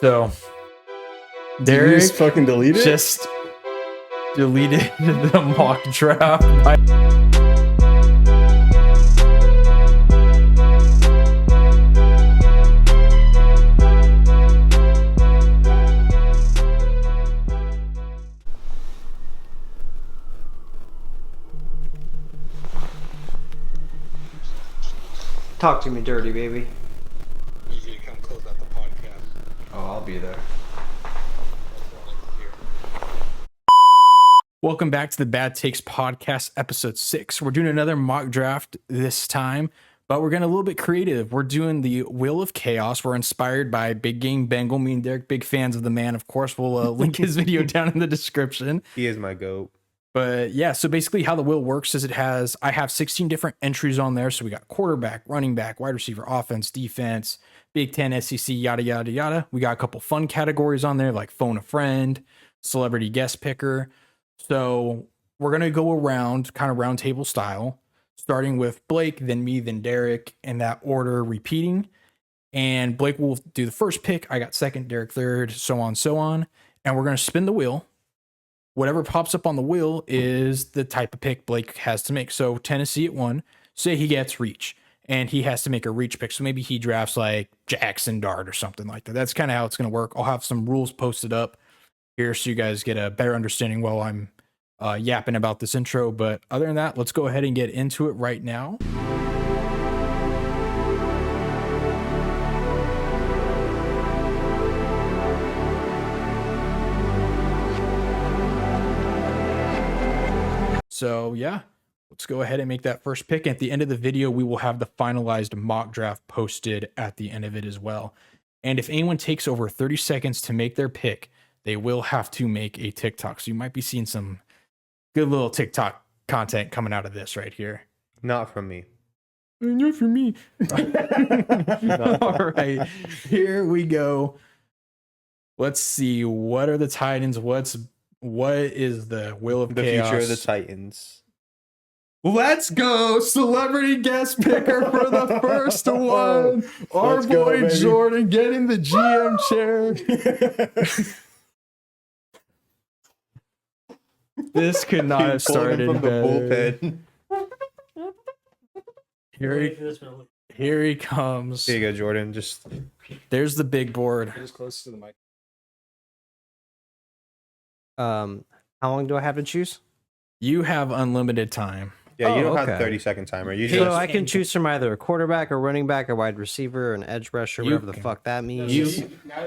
So Did you Derek just fucking delete it? just deleted the mock draft. Talk to me dirty, baby. I need you to come close out the podcast. Oh, I'll be there. That's what I like to hear. Welcome back to the Bad Takes Podcast, episode 6. We're doing another mock draft this time, but we're getting a little bit creative. We're doing the Wheel of Chaos. We're inspired by Big Game Bengal. Me and Derek, big fans of the man. Of course, we'll link his video down in the description. He is my goat. But yeah, so basically how the wheel works is I have 16 different entries on there. So we got quarterback, running back, wide receiver, offense, defense, Big Ten, SEC, yada, yada, yada. We got a couple fun categories on there like phone a friend, celebrity guest picker. So we're going to go around kind of round table style, starting with Blake, then me, then Derek, in that order repeating. And Blake will do the first pick. I got second, Derek third, so on, so on. And we're going to spin the wheel. Whatever pops up on the wheel is the type of pick Blake has to make. So Tennessee at 1, say he gets reach and he has to make a reach pick. So maybe he drafts like Jackson Dart or something like that. That's kind of how it's going to work. I'll have some rules posted up here so you guys get a better understanding while I'm yapping about this intro. But other than that, let's go ahead and get into it right now. So yeah, let's go ahead and make that first pick. At the end of the video, we will have the finalized mock draft posted at the end of it as well. And if anyone takes over 30 seconds to make their pick, they will have to make a TikTok. So you might be seeing some good little TikTok content coming out of this right here. Not from me. Not for me. All right, here we go. Let's see. What are the Titans? What is the Wheel of The Chaos? future of the Titans. Let's go, celebrity guest picker for the first one. Our Let's go, boy baby. Jordan getting the GM chair. This could not have started from the better. bullpen. Here he comes. Here you go, Jordan. Just There's the big board. Just close to the mic. How long do I have to choose? You have unlimited time. yeah, you Oh, don't have okay. 30-second timer. You So just I can choose from either a quarterback, a running back, a wide receiver, an edge rusher, You whatever the can- fuck that means.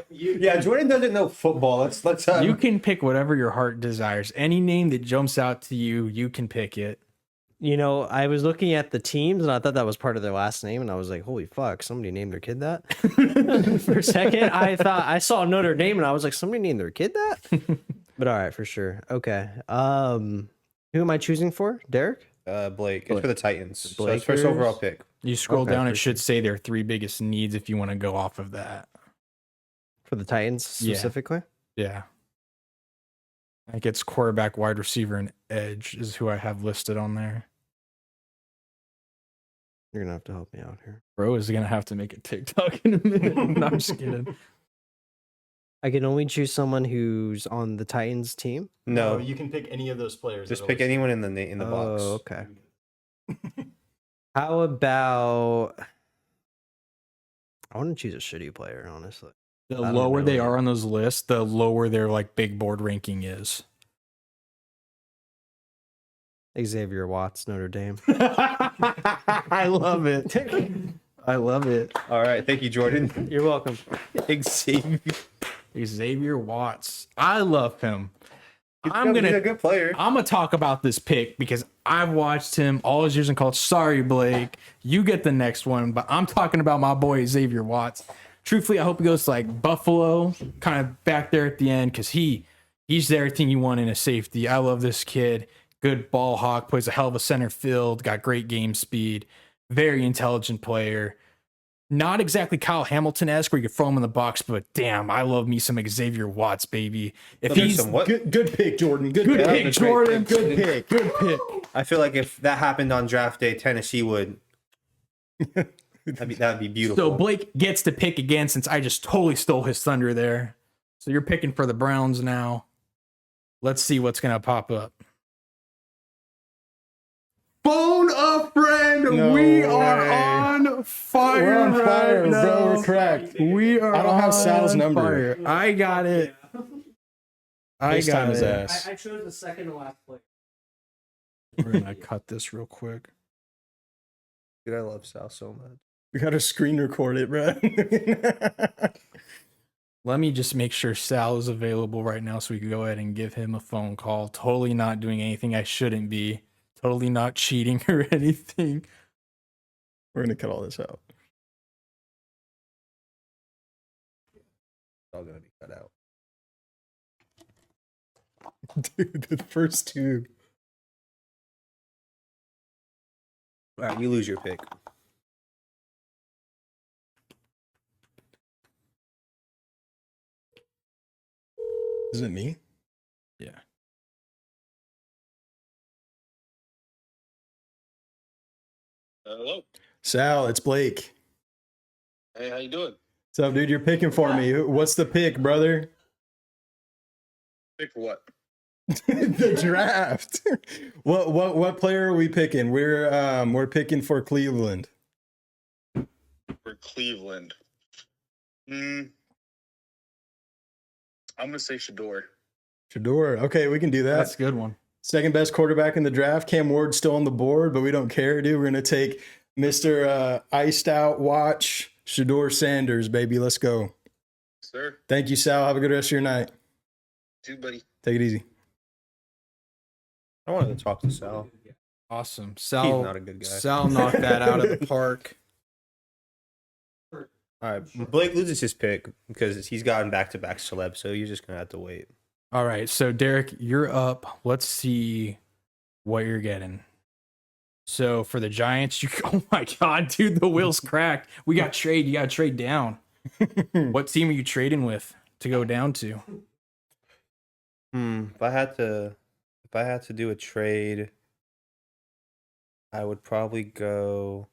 yeah. Jordan doesn't know football. Let's. You can pick whatever your heart desires. Any name that jumps out to you, you can pick it. You know, I was looking at the teams and I thought that was part of their last name, and I was like, "Holy fuck!" Somebody named their kid that. For a second, I thought I saw Notre Dame, and I was like, "Somebody named their kid that." But all right, for sure. Okay. Who am I choosing for? Derek? Blake. It's for the Titans. So it's Blakers? first overall pick. You scroll Okay, down, for it should say their 3 biggest needs if you want to go off of that. For the Titans Yeah. specifically? Yeah. I think it's quarterback, wide receiver, and edge is who I have listed on there. You're gonna have to help me out here. Bro is going to have to make a TikTok in a minute. No, I'm just kidding. I can only choose someone who's on the Titans team. No, you can pick any of those players. just that are pick listed. anyone in the box. Oh, okay. How about? I want to choose a shitty player, honestly. The I don't lower they really- are on those lists, the lower their like big board ranking is. Xavier Watts, Notre Dame. I love it. I love it. All right, thank you, Jordan. You're welcome. Xavier Watts. I love him. He's a good player. I'm gonna talk about this pick because I've watched him all his years in college. Sorry, Blake, you get the next one, but I'm talking about my boy Xavier Watts. Truthfully, I hope he goes to like Buffalo, kind of back there at the end, because he's everything you want in a safety. I love this kid. Good ball hawk, plays a hell of a center field, got great game speed, very intelligent player. Not exactly Kyle Hamilton-esque where you could throw him in the box, but damn, I love me some Xavier Watts, baby. If There's he's some what? Good pick, Jordan. Good good pick. pick, that's great. Jordan. Good Good pick. Good pick. I feel like if that happened on draft day, Tennessee would. That'd be beautiful. So Blake gets to pick again since I just totally stole his thunder there. So you're picking for the Browns now. Let's see what's going to pop up. Phone a friend. No we are way. on fire. We're on fire, right bro. now. We're cracked. We are. I don't have Sal's on number. fire. I got it. I FaceTime got his it. ass. I chose the second to last play. We're gonna cut this real quick. Dude, I love Sal so much. We gotta screen record it, bro. Let me just make sure Sal is available right now so we can go ahead and give him a phone call. Totally not doing anything I shouldn't be. Totally not cheating or anything. We're gonna cut all this out. It's all gonna be cut out. Dude, the first two. All right, you lose your pick. Is it me? Yeah. Hello. Sal, it's Blake. Hey, how you doing? What's up, dude? You're picking for me. What's the pick, brother? Pick what? The draft. What player are we picking? We're picking for Cleveland. For Cleveland. I'm gonna say Shador. Shador. Okay, we can do that. That's a good one. Second best quarterback in the draft. Cam Ward's still on the board, but we don't care, dude. We're gonna take Mr. Iced Out Watch, Shador Sanders, baby. Let's go. Sir, Thank you, Sal. Have a good rest of your night. too, buddy. Take it easy. I wanted to talk to Sal. Awesome. He's Sal, not a good guy. Sal knocked that out of the park. All right, Blake loses his pick because he's gotten back-to-back celeb, so you're just gonna have to wait. All right. So, Derek, you're up. Let's see what you're getting. So, for the Giants, oh my God, dude, the wheel's cracked. We got trade. You got to trade down. What team are you trading with to go down to? If I had to do a trade, I would probably go.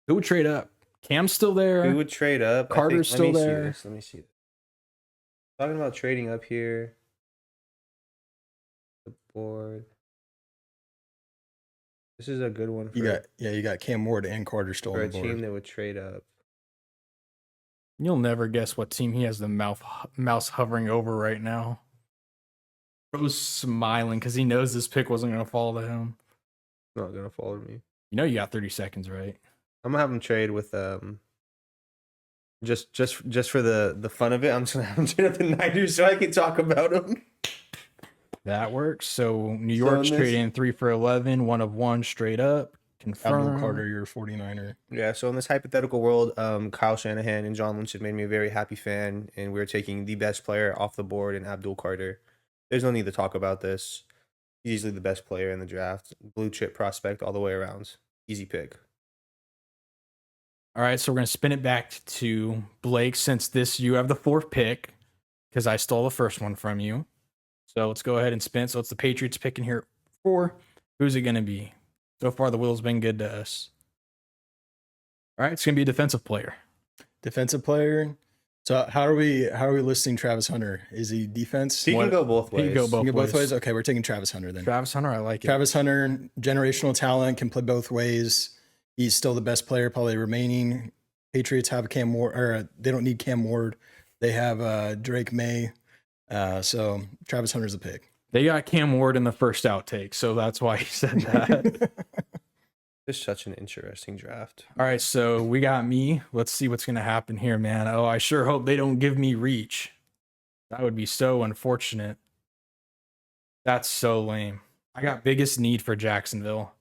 Who would trade up? Cam's still there. Who would trade up? Carter's Let me still see there. this, Let me see this. Talking about trading up here. The board. This is a good one for, You got Cam Ward and Carter still for on a the board. team that would trade up. You'll never guess what team he has the mouse hovering over right now. Bro's smiling because he knows this pick wasn't going to fall to him. It's not gonna follow me. You know you got 30 seconds, right? I'm gonna have him trade with just for the fun of it. I'm just gonna have him trade up the Niners so I can talk about them. That works. So New So York's in this- trading 3 for 11, 1 of 1 straight up. Confirm. Abdul Carter, you're a 49er. Yeah, so in this hypothetical world, Kyle Shanahan and John Lynch have made me a very happy fan, and we're taking the best player off the board in Abdul Carter. There's no need to talk about this. He's easily the best player in the draft. Blue chip prospect all the way around. Easy pick. All right, so we're going to spin it back to Blake since you have the 4th pick because I stole the first one from you. So let's go ahead and spin. So it's the Patriots picking here 4. Who's it going to be? So far, the wheel's been good to us. All right, it's going to be a defensive player. Defensive player. So how are we listing Travis Hunter? Is he defense? He can go both ways. He can go You both can go ways. both ways. Okay, we're taking Travis Hunter then. Travis Hunter, I like it. Travis Hunter, generational talent, can play both ways. He's still the best player, probably remaining. Patriots have Cam Ward, or they don't need Cam Ward. They have Drake May. So Travis Hunter's the pick. They got Cam Ward in the first outtake, so that's why he said that. It's such an interesting draft. All right, so we got me. Let's see what's going to happen here, man. Oh, I sure hope they don't give me reach. That would be so unfortunate. That's so lame. I got biggest need for Jacksonville.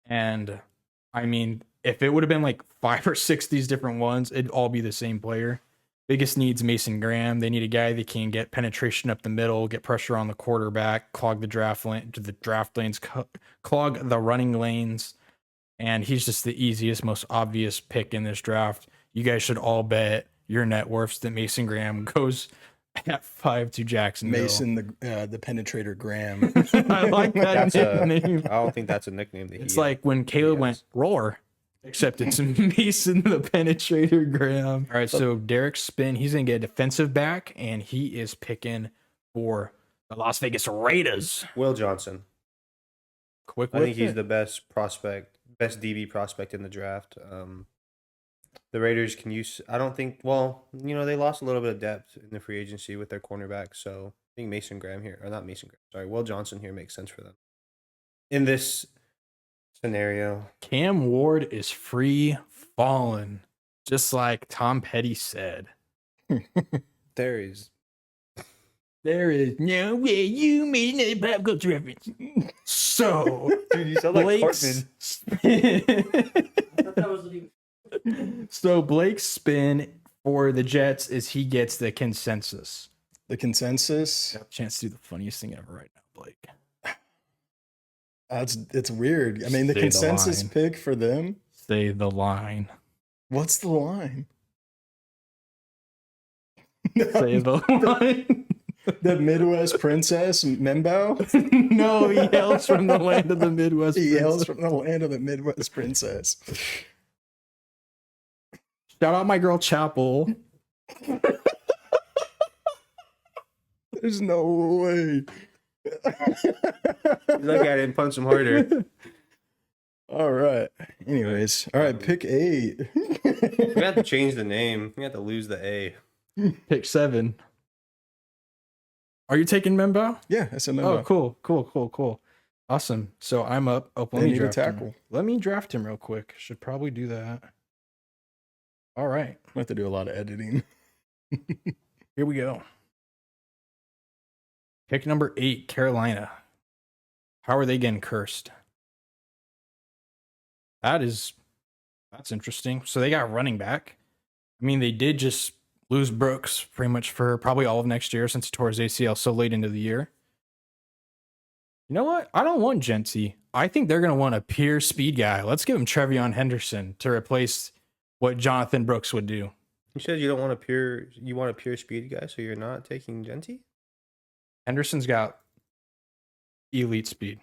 And I mean, if it would have been like 5 or 6 these different ones, it'd all be the same player. Biggest needs Mason Graham. They need a guy that can get penetration up the middle, get pressure on the quarterback, clog the draft lanes, clog the running lanes. And he's just the easiest, most obvious pick in this draft. You guys should all bet your net worths that Mason Graham goes at 5 to Jacksonville. Mason, the penetrator Graham. I like that That's nickname. I don't think that's a nickname that It's like when Caleb went roar. Except it's Mason the Penetrator Graham. All right, so Derek's spin. He's going to get a defensive back, and he is picking for the Las Vegas Raiders. Will Johnson. Quick I with think he's it. the best prospect, best DB prospect in the draft. The Raiders can use. I don't think. Well, they lost a little bit of depth in the free agency with their cornerback. So I think Mason Graham here, or not Mason Graham. Sorry, Will Johnson here makes sense for them in this scenario. Cam Ward is free falling, just like Tom Petty said. There is. There is no way you made another pop culture reference. So, Dude, you sound like Blake's so Blake's spin for the Jets is he gets the consensus. The consensus. I have a chance to do the funniest thing ever right now, Blake. It's weird. I mean, the Say the consensus line. pick for them. Say the line. What's the line? Say the line. The Midwest Princess Membo. No, he hails from the land of the Midwest. He hails Princess. from the land of the Midwest Princess. Shout out my girl Chapel. There's no way. Look at it and punch him harder. All right. Anyways, all right. Pick 8. We have to change the name. We have to lose the A. Pick 7. Are you taking Membo? Yeah, that's a Membo. Oh, cool. Awesome. So I'm up. Oh, let They me need a draft him. tackle. Let me draft him real quick. Should probably do that. All right, I have to do a lot of editing. here we go. Pick number 8, Carolina. How are they getting cursed? That's interesting. So they got running back. I mean, they did just lose Brooks pretty much for probably all of next year since he tore his ACL so late into the year. You know what? I don't want Genty. I think they're going to want a pure speed guy. Let's give him Trevion Henderson to replace what Jonathan Brooks would do. You said you want a pure speed guy, so you're not taking Genty? Henderson's got elite speed.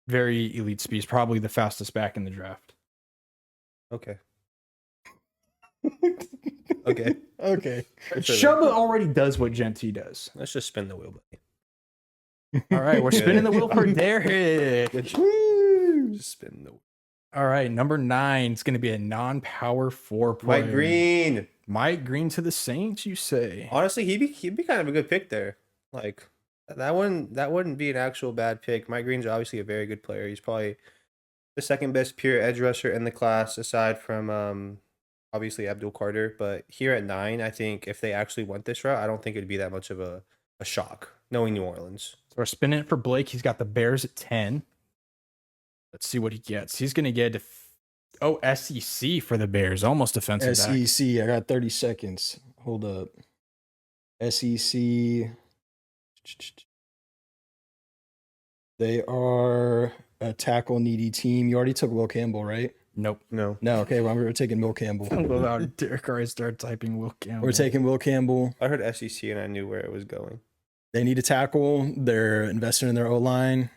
Very elite speed. He's probably the fastest back in the draft. Okay. Okay. Okay. Shuba already does what Genty does. Let's just spin the wheel, buddy. All right, we're spinning the wheel for Derek. Just spin the wheel. All right, number 9 is going to be a non-power 4 player. Mike Green. Mike Green to the Saints, you say? Honestly, he'd be kind of a good pick there. Like that wouldn't be an actual bad pick. Mike Green's obviously a very good player. He's probably the second best pure edge rusher in the class, aside from obviously Abdul Carter. But here at 9, I think if they actually went this route, I don't think it'd be that much of a shock, knowing New Orleans. So we're spinning it for Blake. He's got the Bears at 10. Let's see what he gets. He's going to get SEC for the Bears. Almost defensive back. SEC. I got 30 seconds. Hold up. SEC. They are a tackle needy team. You already took Will Campbell, right? Nope. No. No. Okay. Well, we're taking Will Campbell. Without Derek already started typing Will Campbell. We're taking Will Campbell. I heard SEC and I knew where it was going. They need a tackle. They're investing in their O-line.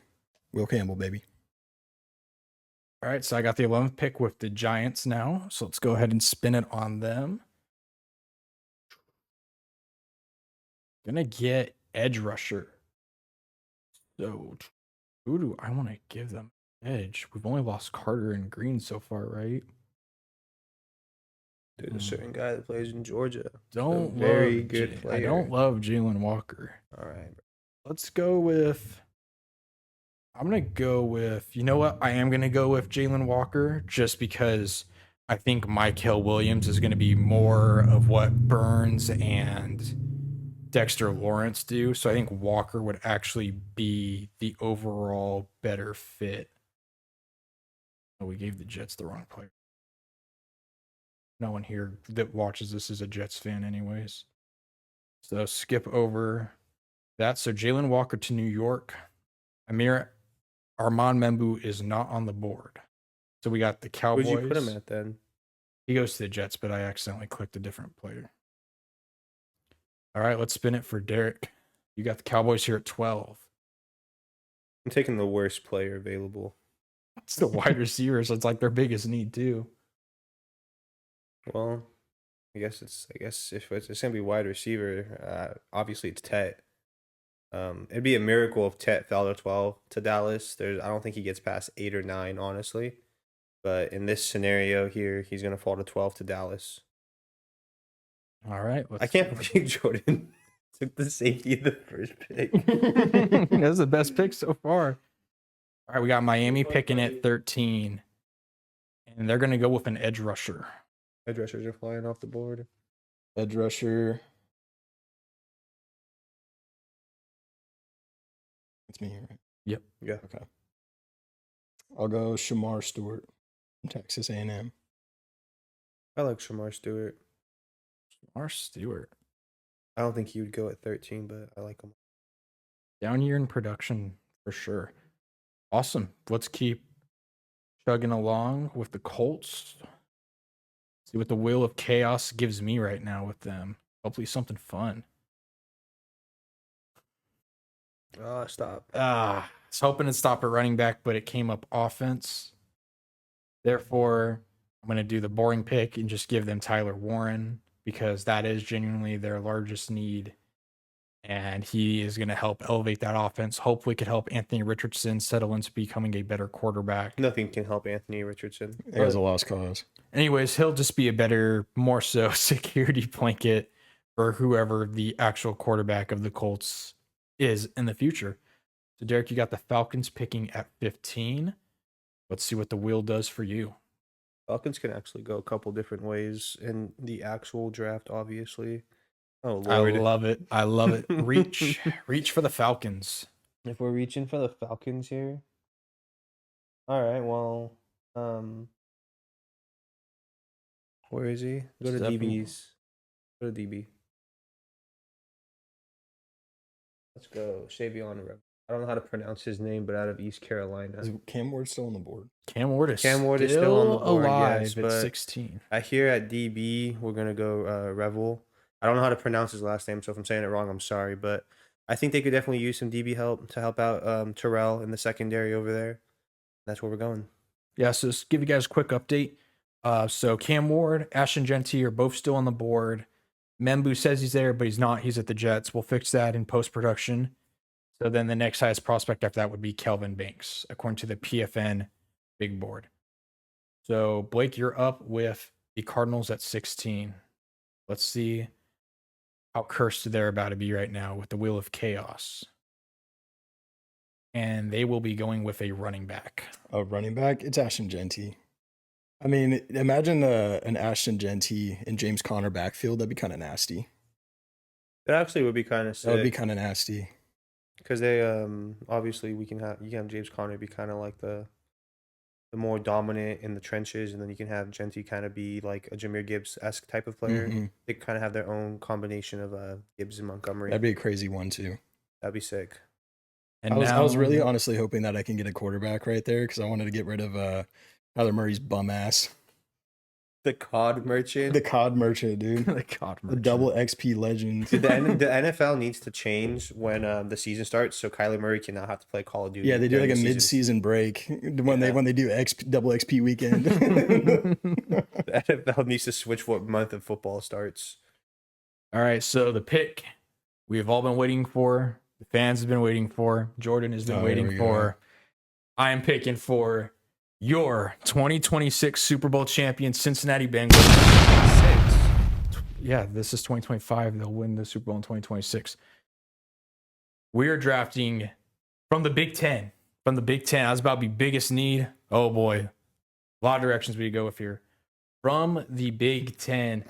Will Campbell, baby. All right, so I got the 11th pick with the Giants now. So let's go ahead and spin it on them. Gonna get edge rusher. So who do I want to give them edge? We've only lost Carter and Green so far, right? There's a certain guy that plays in Georgia. Don't very love good I player. don't love Jalen Walker. All right. Let's go with. I'm gonna go with. You know what? I am gonna go with Jalen Walker just because I think Michael Williams is gonna be more of what Burns and Dexter Lawrence do. So I think Walker would actually be the overall better fit. Oh, we gave the Jets the wrong player. No one here that watches this is a Jets fan, anyways. So skip over that. So Jalen Walker to New York. Armand Membu is not on the board. So we got the Cowboys. Where'd you put him at then? He goes to the Jets, but I accidentally clicked a different player. All right, let's spin it for Derek. You got the Cowboys here at 12. I'm taking the worst player available. It's the wide receivers. So it's like their biggest need too. Well, I guess if it's gonna be wide receiver, obviously it's Tet. It'd be a miracle if Tet fell to 12 to Dallas. I don't think he gets past 8 or 9, honestly. But in this scenario here, he's gonna fall to 12 to Dallas. All right. I can't believe Jordan took the safety of the first pick. That's the best pick so far. All right, we got Miami picking at 13. And they're going to go with an edge rusher. Edge rushers are flying off the board. Edge rusher. It's me, right? Yep. Yeah. Okay. I'll go Shamar Stewart from Texas A&M. I like Shamar Stewart. Shamar Stewart. I don't think he would go at 13, but I like him. Down year in production for sure. Awesome. Let's keep chugging along with the Colts. See what the wheel of chaos gives me right now with them. Hopefully something fun. Stop. I was hoping to stop at running back, but it came up offense. Therefore, I'm going to do the boring pick and just give them Tyler Warren because that is genuinely their largest need. And he is going to help elevate that offense. Hopefully, could help Anthony Richardson settle into becoming a better quarterback. Nothing can help Anthony Richardson. That was a lost cause. Anyways, he'll just be a better, more so security blanket for whoever the actual quarterback of the Colts is in the future. So, Derek, you got the Falcons picking at 15. Let's see what the wheel does for you. Falcons can actually go a couple different ways in the actual draft, obviously. Oh, I Lord. love it. I love it. Reach for the Falcons. If we're reaching for the Falcons here. All right, well, where is he? Go to Stephen. DBs. Go to DB. Let's go. Shavion. I don't know how to pronounce his name, but out of East Carolina. Is Cam Ward still on the board? Cam Ward is Cam Ward still, is still on the board, alive yes, at but 16. I hear at DB we're gonna go Revel. I don't know how to pronounce his last name, so if I'm saying it wrong, I'm sorry. But I think they could definitely use some DB help to help out Terrell in the secondary over there. That's where we're going. Yeah, so just give you guys a quick update. So Cam Ward, Ashton Genty are both still on the board. Membu says he's there, but he's not. He's at the Jets. We'll fix that in post-production. So then the next highest prospect after that would be Kelvin Banks, according to the PFN big board. So Blake, you're up with the Cardinals at 16. Let's see how cursed they're about to be right now with the Wheel of Chaos. And they will be going with a running back. A running back? It's Ashton Genty. I mean, imagine an Ashton Genty and James Conner backfield. That'd be kind of nasty. That actually would be kind of sick. That would be kind of nasty. Because they obviously you can have James Conner be kind of like the more dominant in the trenches, and then you can have Genty kind of be like a Jahmyr Gibbs-esque type of player. Mhm. They kind of have their own combination of Gibbs and Montgomery. That'd be a crazy one too. That'd be sick. And I was really honestly hoping that I can get a quarterback right there because I wanted to get rid of Kyler Murray's bum ass. The COD merchant. The COD merchant, dude. the God The double XP legend. Dude, the NFL needs to change when the season starts, so Kyler Murray cannot have to play Call of Duty. Yeah, they do like during a the season. mid-season break when they do double XP weekend. The NFL needs to switch what month of football starts. All right, so the pick we've all been waiting for, the fans have been waiting for, Jordan has been Oh, here waiting we go. for. I am picking for your 2026 Super Bowl champion Cincinnati Bengals. Yeah, this is 2025. They'll win the Super Bowl in 2026. We are drafting from the Big Ten. From the Big Ten, I was about to be biggest need. Oh boy, a lot of directions we could go with here. From the Big Ten,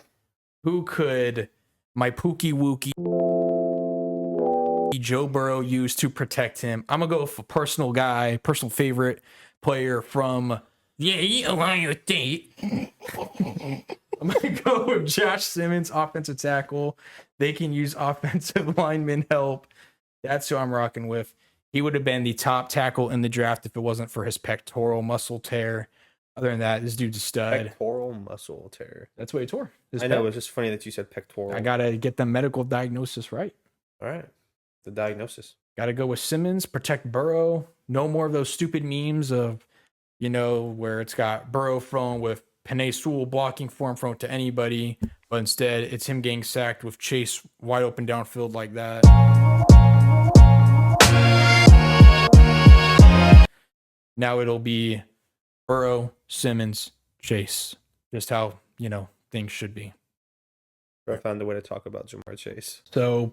who could my Pookie Wookie Joe Burrow use to protect him? I'm gonna go with a personal guy, personal favorite player from Ohio State. I'm going to go with Josh Simmons, offensive tackle. They can use offensive lineman help. That's who I'm rocking with. He would have been the top tackle in the draft if it wasn't for his pectoral muscle tear. Other than that, this dude's a stud. Pectoral muscle tear. That's what he tore. His I know, pec. it's just funny that you said pectoral. I got to get the medical diagnosis right. All right. The diagnosis. Got to go with Simmons, protect Burrow. No more of those stupid memes of you know, where it's got Burrow thrown with Penei Sewell blocking for him, thrown to anybody, but instead it's him getting sacked with Chase wide open downfield like that. Now it'll be Burrow, Simmons, Chase. Just how, you know, things should be. I found a way to talk about Jamar Chase. So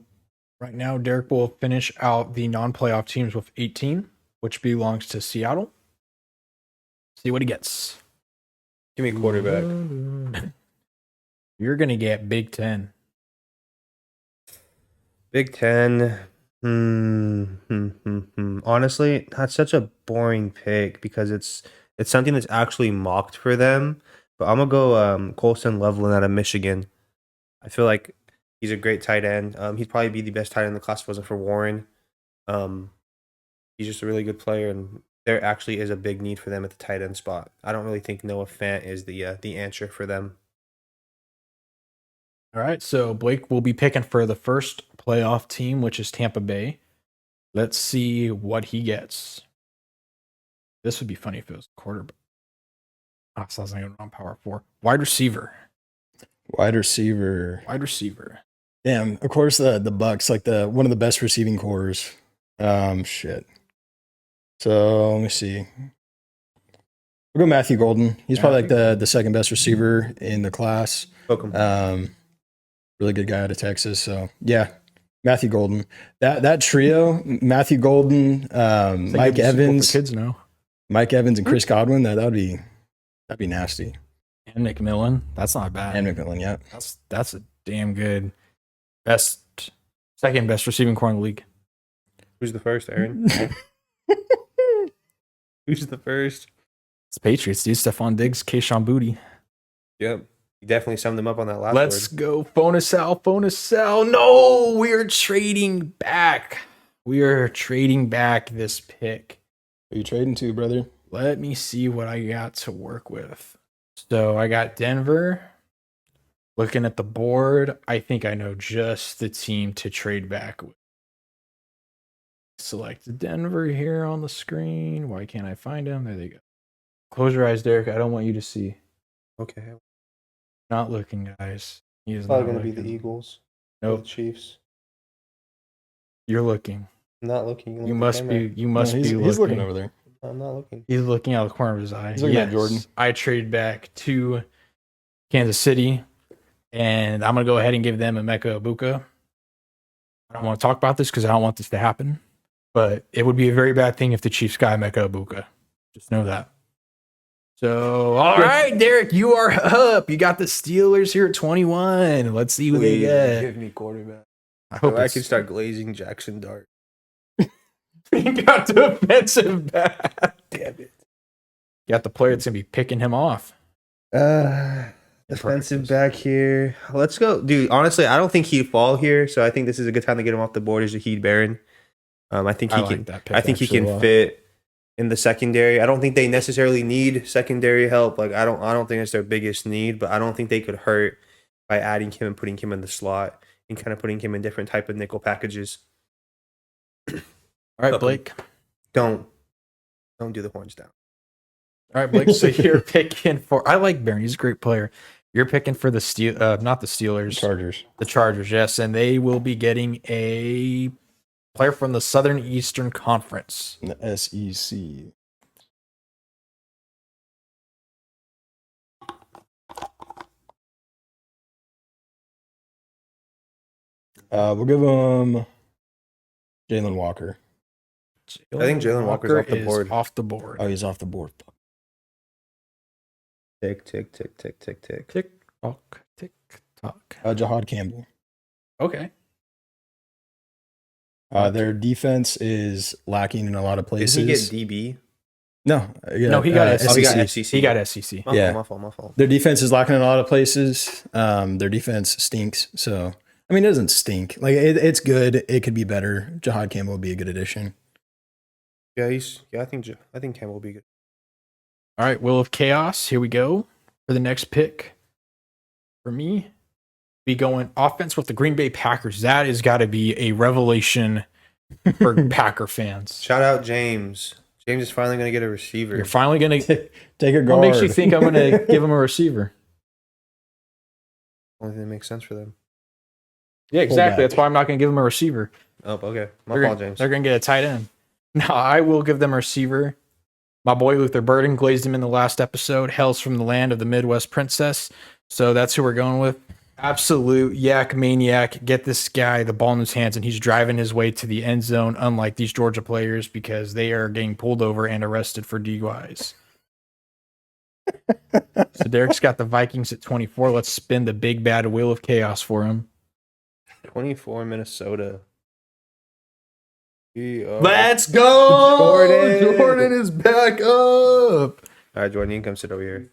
right now, Derek will finish out the non-playoff teams with 18, which belongs to Seattle. See what he gets. Give me a quarterback. You're going to get Big Ten. Big Ten. Honestly, that's such a boring pick because it's something that's actually mocked for them. But I'm gonna go Colson Loveland out of Michigan. I feel like he's a great tight end. He'd probably be the best tight end in the class if it wasn't for Warren. He's just a really good player, and there actually is a big need for them at the tight end spot. I don't really think Noah Fant is the answer for them. All right, so Blake will be picking for the first playoff team, which is Tampa Bay. Let's see what he gets. This would be funny if it was quarterback. Oh, sounds like I'm on power 4. Wide receiver. Wide receiver. Wide receiver. Damn, of course the Bucks, like one of the best receiving cores. Shit. So let me see. We'll go Matthew Golden. He's probably like the second best receiver in the class. Welcome. Really good guy out of Texas. So yeah, Matthew Golden. That trio, Matthew Golden, Mike Evans, kids know. Mike Evans and Chris Godwin. That'd be nasty. And McMillan. That's not bad. And McMillan, yeah. That's a damn good second best receiving core in the league. Who's the first, Aaron? Who's the first? It's Patriots, dude. Stephon Diggs, Kayshon Boutte. Yep. You definitely summed them up on that last Let's word. go. Phone-a-sell. No, we are trading back. We are trading back this pick. Who are you trading to, brother? Let me see what I got to work with. So I got Denver. Looking at the board, I think I know just the team to trade back with. Select Denver here on the screen. Why can't I find him? There they go. Close your eyes, Derek. I don't want you to see. Okay. Not looking, guys. He is Probably not going to be looking. the Eagles. Nope. The Chiefs. You're looking. I'm not looking. You must be. You must No, be. he's looking over there. I'm not looking. He's looking out of the corner of his eye. He's looking at Jordan. I traded back to Kansas City, and I'm gonna go ahead and give them Emeka Ibuka. I don't want to talk about this because I don't want this to happen, but it would be a very bad thing if the Chiefs got Emeka Ibuka. Just know that. So, all right, Derek, you are up. You got the Steelers here at 21. Let's see who they get. Give me quarterback. I hope I it's- can start glazing Jackson Dart. You got the defensive back. Damn it. You got the player that's gonna be picking him off. Defensive back here. Let's go. Dude, honestly, I don't think he'd fall here, so I think this is a good time to get him off the board is Shaheed Barron. I think he I like can that pick I think he actually can a lot. fit in the secondary. I don't think they necessarily need secondary help. Like I don't think it's their biggest need, but I don't think they could hurt by adding him and putting him in the slot and kind of putting him in different type of nickel packages. All right, Blake. Don't do the horns down. All right, Blake. So you're picking for. I like Barron. He's a great player. You're picking for the not the Steelers, Chargers. the Chargers. Yes, and they will be getting a player from the Southern Eastern Conference. The SEC. We'll give him Jalen Walker. I think Jalen Walker's off the is board. Off the board. Oh, he's off the board. Tick, tick, tick, tick, tick, tick. Tick tock, tick tock. Jahad Campbell. Okay. Their defense is lacking in a lot of places. Does he get DB? No, yeah, No, he got SEC. Oh, he got SEC. He got SEC. My Yeah. fault, my fault. Their defense is lacking in a lot of places. Their defense stinks. So, I mean, it doesn't stink. Like it's good. It could be better. Jahad Campbell would be a good addition. Yeah, I think Campbell will be good. All right, Will of Chaos. Here we go for the next pick. For me, be going offense with the Green Bay Packers. That has got to be a revelation for Packer fans. Shout out James. James is finally going to get a receiver. You're finally gonna. Take a guard. What makes you think I'm gonna give him a receiver? Only thing that makes sense for them. Yeah, exactly. Fullback. That's why I'm not gonna give him a receiver. Oh, okay. My They're fault, gonna, James. they're gonna get a tight end. No, I will give them a receiver. My boy Luther Burden glazed him in the last episode. Hails from the land of the Midwest Princess. So that's who we're going with. Absolute yak maniac. Get this guy the ball in his hands, and he's driving his way to the end zone, unlike these Georgia players, because they are getting pulled over and arrested for DUIs. So Derek's got the Vikings at 24. Let's spin the big bad wheel of chaos for him. 24 Minnesota. Let's go! Jordan! Jordan is back up. All right, Jordan, you can come sit over here.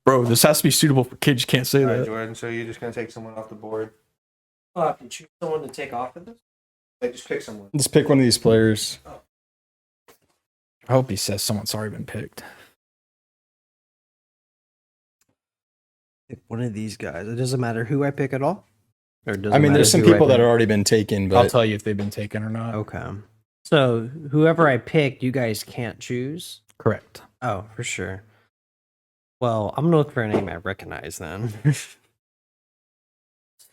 Bro, this has to be suitable for kids. You can't say All right, that. Jordan, so you're just going to take someone off the board. I'll have to choose someone to take off of this. Like, just pick someone. Let's pick one of these players. I hope he says someone's already been picked. Pick one of these guys. It doesn't matter who I pick at all. Or it doesn't I mean, there's matter some who I people that pick? have already been taken, I'll but tell you if they've been taken or not. Okay. So whoever I pick, you guys can't choose. Correct. Oh, for sure. Well, I'm gonna look for a name I recognize then. Let's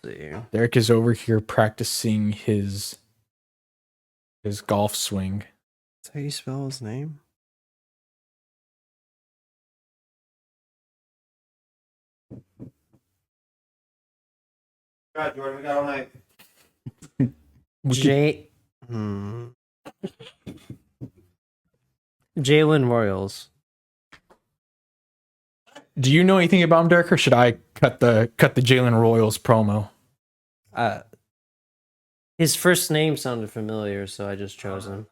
see. Derek is over here practicing his golf swing. That's how you spell his name? All right, Jordan, we got all night. J. Jalen Royals. Do you know anything about him, Derek, or should I cut the Jalen Royals promo? His first name sounded familiar, so I just chose him.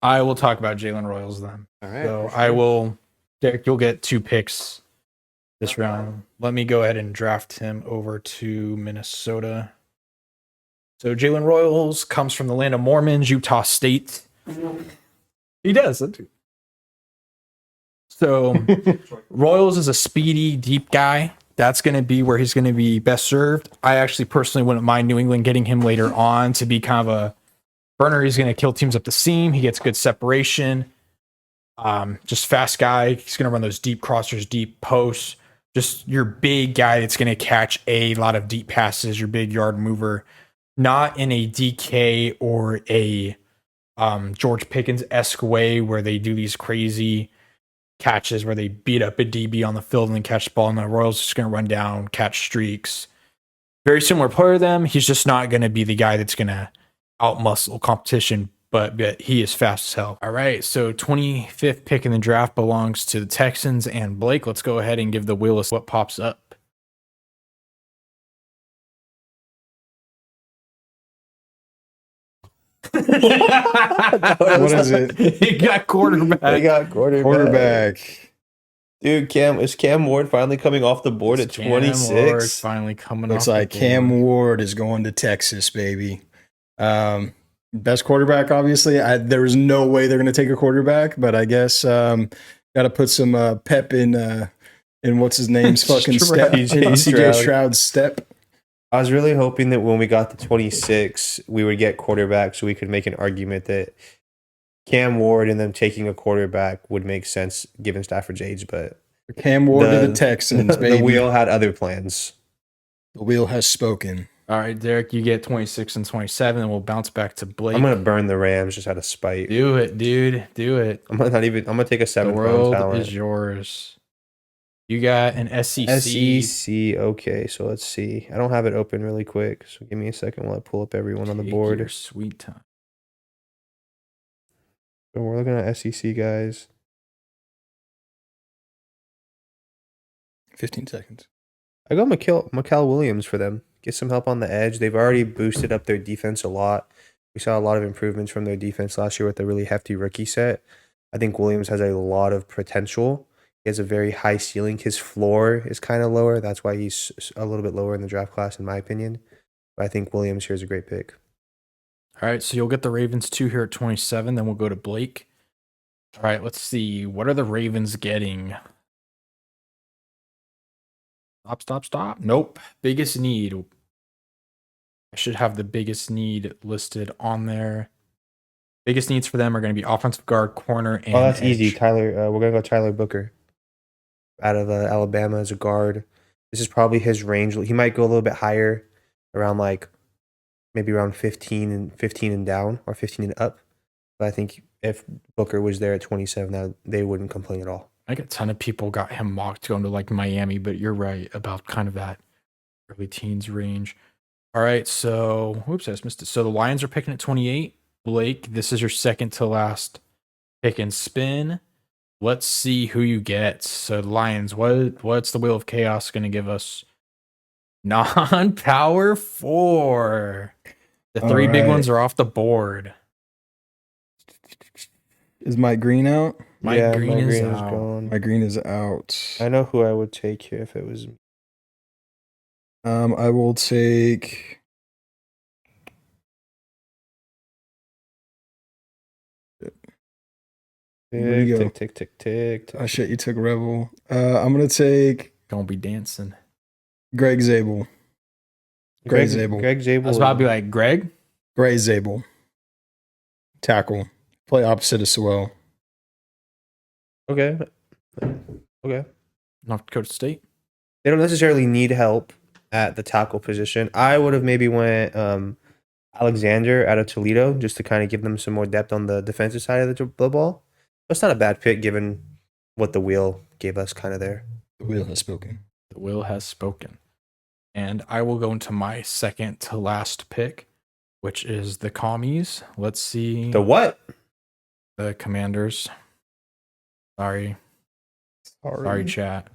I will talk about Jalen Royals then. All right. So for I sure. will, Derek, you'll get 2 picks this round. Let me go ahead and draft him over to Minnesota. So Jalen Royals comes from the land of Mormons, Utah State. He does. So Royals is a speedy, deep guy. That's going to be where he's going to be best served. I actually personally wouldn't mind New England getting him later on to be kind of a burner. He's going to kill teams up the seam. He gets good separation. Just fast guy. He's going to run those deep crossers, deep posts. Just your big guy that's going to catch a lot of deep passes, your big yard mover. Not in a DK or a George Pickens-esque way where they do these crazy catches where they beat up a DB on the field and then catch the ball, and the Royals are just going to run down, catch streaks. Very similar player to them. He's just not going to be the guy that's going to outmuscle competition, but he is fast as hell. All right, so 25th pick in the draft belongs to the Texans and Blake. Let's go ahead and give the wheel what pops up. what is it? He got quarterback. They got Quarterback. Dude, is Cam Ward finally coming off the board at Cam Ward 26? finally coming Looks off like the Cam board. Ward is going to Texas, baby. Best quarterback, obviously. There was no way they're going to take a quarterback, but I guess got to put some pep in what's his name's fucking step. CJ CJ Stroud. Stroud's step. I was really hoping that when we got to 26, we would get quarterback so we could make an argument that Cam Ward and them taking a quarterback would make sense given Stafford's age, but Cam Ward to the Texans, baby. the wheel had other plans. The wheel has spoken. All right, Derek, you get 26 and 27, and we'll bounce back to Blake. I'm gonna burn the Rams just out of spite. do it, dude. Do it. I'm gonna take a The 7th round world talent. is yours. You got an SEC. SEC. Okay, so let's see. I don't have it open really quick, so give me a second while I pull up everyone on the Take board. your sweet time. So we're looking at SEC guys. 15 seconds. I go Mikal Williams for them. Get some help on the edge. They've already boosted up their defense a lot. We saw a lot of improvements from their defense last year with a really hefty rookie set. I think Williams has a lot of potential. He has a very high ceiling. His floor is kind of lower. That's why he's a little bit lower in the draft class, in my opinion. But I think Williams here is a great pick. All right, so you'll get the Ravens 2 here at 27. Then we'll go to Blake. All right, let's see. What are the Ravens getting? Stop. Nope. Biggest need. I should have the biggest need listed on there. Biggest needs for them are going to be offensive guard, corner, and Oh, that's easy. edge. Tyler, we're gonna go Tyler Booker out of Alabama as a guard. This is probably his range. He might go a little bit higher, around like maybe around 15 and down, or 15 and up. But I think if Booker was there at 27, they wouldn't complain at all. I think a ton of people got him mocked going to like Miami, but you're right about kind of that early teens range. All right, so whoops, I just missed it. So the Lions are picking at 28. Blake, this is your second to last pick and spin. Let's see who you get. So the Lions, what's the Wheel of Chaos going to give us? Non-power 4. The three big ones are off the board. Is Mike Green out? Mike Green is is out. gone. Mike Green is out. I know who I would take here if it was. I will take. Where'd he go? Tick. Oh shit! You took Rebel. I'm gonna take Don't be dancing. Greg Zabel. Greg Zabel. Greg I Zabel. was about to be like, Greg? Gray Zabel. Tackle. Play opposite of Sewell. Okay. North Dakota State. They don't necessarily need help at the tackle position. I would have maybe went Alexander out of Toledo just to kind of give them some more depth on the defensive side of the ball. But it's not a bad pick given what the wheel gave us kind of there. The wheel has spoken. The will has spoken. And I will go into my second to last pick, which is the Commies. Let's see. The what? The Commanders. Sorry, chat.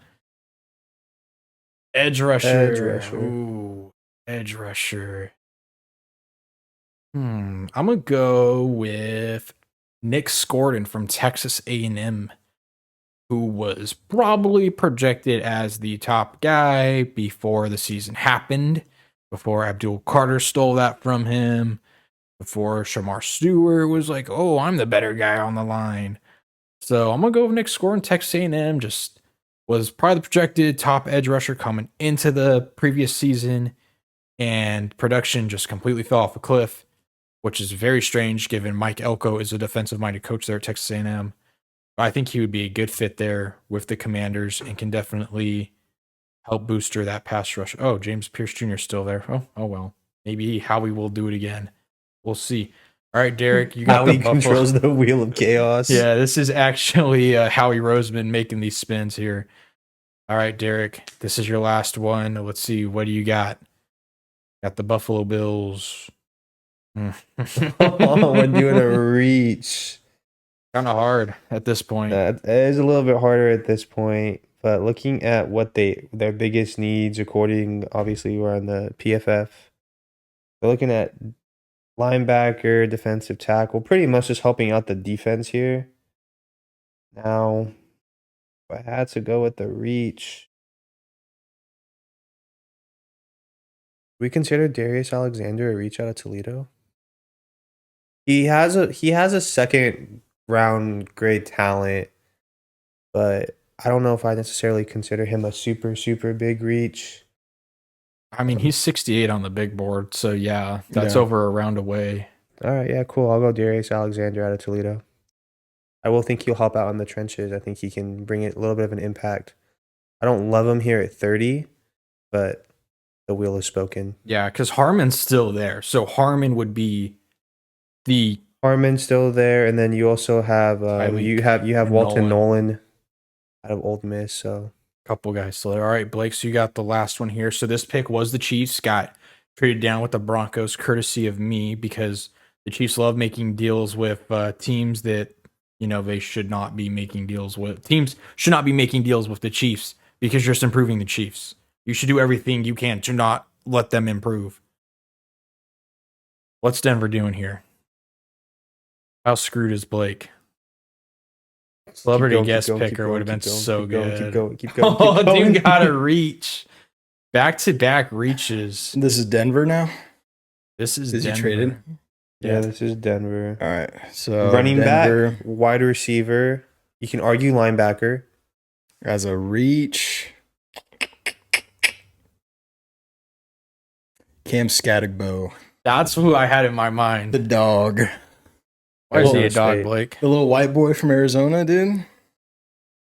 Edge rusher. Edge rusher. Ooh, edge rusher. I'm gonna go with Nick Scordon from Texas A&M, who was probably projected as the top guy before the season happened, before Abdul Carter stole that from him, before Shamar Stewart was like, "Oh, I'm the better guy on the line." So I'm gonna go with Nick Scordon, Texas A&M. Just was probably the projected top edge rusher coming into the previous season, and production just completely fell off a cliff, which is very strange given Mike Elko is a defensive-minded coach there at Texas A&M. I think he would be a good fit there with the Commanders and can definitely help booster that pass rush. Oh, James Pierce Jr. is still there. Oh well. Maybe Howie will do it again. We'll see. All right, Derek, you got Howie the Buffalo. controls the wheel of chaos. Yeah, this is actually Howie Roseman making these spins here. All right, Derek, this is your last one. Let's see. What do you got? Got the Buffalo Bills. Oh, we're doing a reach. Kind of hard at this point. It is a little bit harder at this point, but looking at what their biggest needs, obviously we're on the PFF. We're looking at linebacker, defensive tackle, pretty much just helping out the defense here. Now, if I had to go with the reach, we consider Darius Alexander a reach out of Toledo. He has a second round grade talent, but I don't know if I necessarily consider him a super big reach. I mean, he's 68 on the big board, so yeah, that's Yeah. over a round away. All right, yeah, cool. I'll go Darius Alexander out of Toledo. I will think he'll help out in the trenches. I think he can bring it a little bit of an impact. I don't love him here at 30, but the wheel has spoken. Yeah, because Harmon's still there, so Harmon would be the Harmon's still there, and then you also have you have Walton Nolan out of Ole Miss. So couple guys still there. All right, Blake, so you got the last one here. So this pick was the Chiefs. Got traded down with the Broncos, courtesy of me, because the Chiefs love making deals with teams that, they should not be making deals with. Teams should not be making deals with the Chiefs because you're just improving the Chiefs. You should do everything you can to not let them improve. What's Denver doing here? How screwed is Blake? Celebrity guest picker would have been so good. Keep going. Oh, dude, gotta reach. Back-to-back reaches. This is Denver now. This is Is he Denver. traded? Yeah, this is Denver. All right. So Running Denver back, wide receiver. You can argue linebacker. as a reach. Cam Scatterbo, That's who I had in my mind. the dog. Why is he a Arizona dog, State. Blake? The little white boy from Arizona, dude.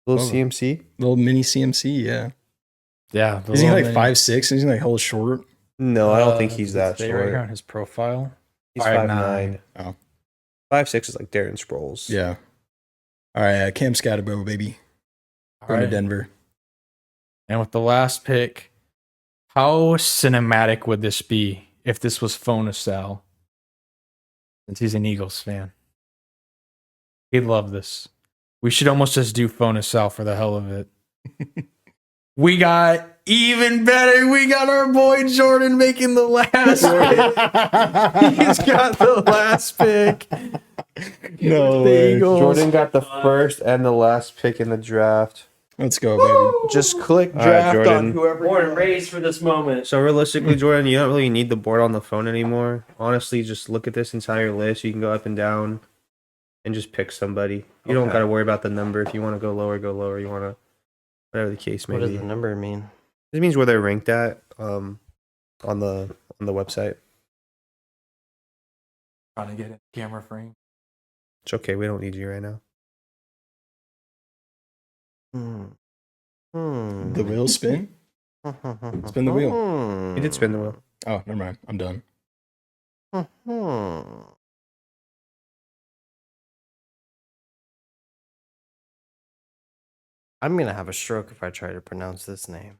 Little Love it. CMC? Little mini CMC, yeah. Yeah. Isn't he like 5'6"? Isn't he like hella short? No, I don't think he's that Right here short. on his profile. He's 5'9". 5'9". Oh. 5'6" is like Darren Sproles. Yeah. All right, Cam Scatterbo, baby. All Going to right. Denver. And with the last pick, how cinematic would this be if this was Phone-a-Sal? Since he's an Eagles fan. He'd love this. We should almost just do Phone-a-Sal for the hell of it. We got even better. We got our boy Jordan making the last pick. He's got the last pick. No The way. Eagles. Jordan got the first and the last pick in the draft. Let's go, baby. Just click All right, draft on Jordan. whoever. Born and raised for this moment. So realistically, Jordan, you don't really need the board on the phone anymore. Honestly, just look at this entire list. You can go up and down and just pick somebody. You don't Okay. got to worry about the number. If you want to go lower, go lower. You want to, whatever the case may What does be. the number mean? This means where they're ranked at on the website. Trying to get a camera frame. It's okay. We don't need you right now. The wheel spin? Spin the wheel. He did spin the wheel. Oh, never mind. I'm done. I'm gonna have a stroke if I try to pronounce this name.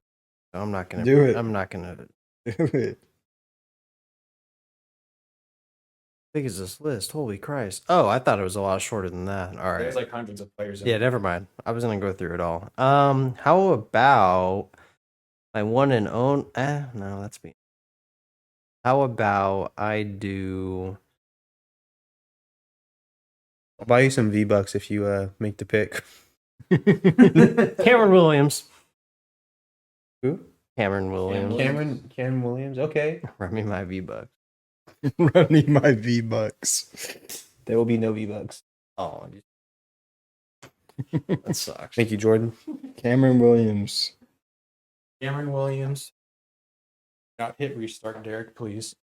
So I'm not gonna Do it. I'm not gonna. Do it. Big is this list? Holy Christ! Oh, I thought it was a lot shorter than that. All right. There's like hundreds of players. Yeah, never mind. I was gonna go through it all. How about I one and own? No, that's me. How about I do? I'll buy you some V-Bucks if you make the pick. Cameron Williams. Who? Cameron Williams. Cameron Williams. Okay. Run me my V-Bucks. Running my V-Bucks. There will be no V-Bucks. Oh, that sucks. Thank you, Jordan. Cameron Williams. Cameron Williams. Not hit restart, Derek, please.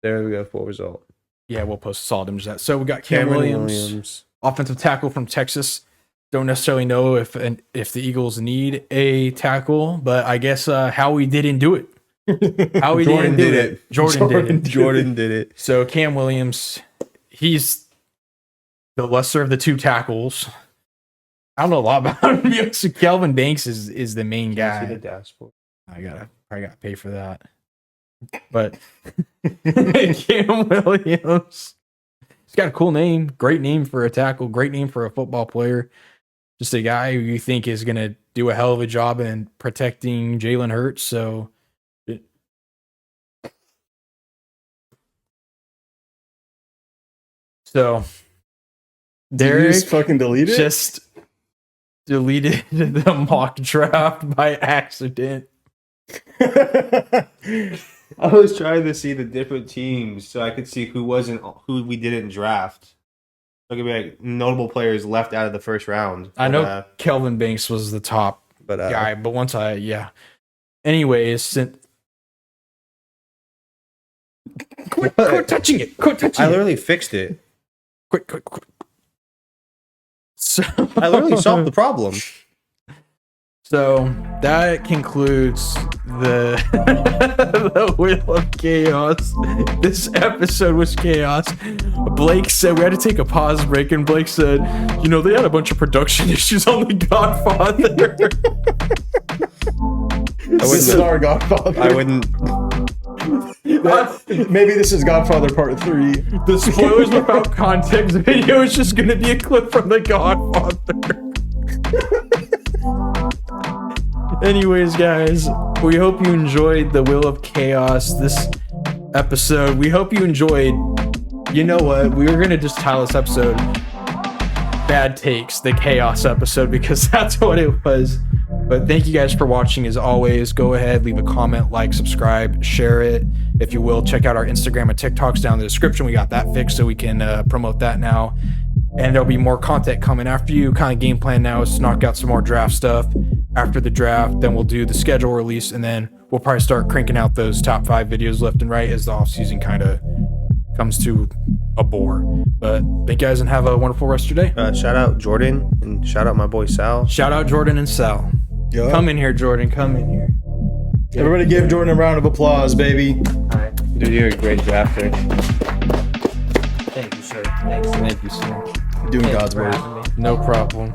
There we go. Full result. Yeah, we'll post a solid image of that. So we got Cam Williams, offensive tackle from Texas. Don't necessarily know if the Eagles need a tackle, but I guess Howie didn't do it. Howie Jordan didn't do did it. it. Jordan did it. Jordan did it. So Cam Williams, he's the lesser of the two tackles. I don't know a lot about him. So Kelvin Banks is the main See the guy. dashboard. I probably gotta pay for that. But Cam Williams, he's got a cool name, great name for a tackle, great name for a football player. Just a guy who you think is gonna do a hell of a job in protecting Jalen Hurts. So Did you Derek just fucking delete it? just deleted the mock draft by accident. I was trying to see the different teams so I could see who we didn't draft. So it could be like notable players left out of the first round. I know Kelvin Banks was the top but guy, but once anyways, quit touching it. Quit touching I it. literally fixed it. Quit. So I literally solved the problem. So that concludes the the Wheel of Chaos. This episode was chaos. Blake said we had to take a pause break, and Blake said, they had a bunch of production issues on The Godfather. This is our Godfather. I wouldn't. Maybe this is Godfather Part 3. The spoilers without context video is just going to be a clip from The Godfather. Anyways, guys, we hope you enjoyed the Wheel of Chaos this episode. We hope you enjoyed. You know what? We were going to just title this episode Bad Takes, the Chaos episode, because that's what it was. But thank you guys for watching. As always, go ahead, leave a comment, like, subscribe, share it, if you will. Check out our Instagram and TikToks down in the description. We got that fixed so we can promote that now. And there'll be more content coming after you. Kind of game plan now is to knock out some more draft stuff. After the draft, then we'll do the schedule release, and then we'll probably start cranking out those top 5 videos left and right as the offseason kind of comes to a bore. But thank you guys and have a wonderful rest of your day. Shout out Jordan and shout out my boy Sal. Shout out Jordan and Sal. Yo. Come in here, Jordan. Come in here. Everybody give Jordan a round of applause, baby. Dude, you're a great drafter. Thank you, sir. Thanks. Thank you, sir. Doing Thanks God's for work. having me. No problem.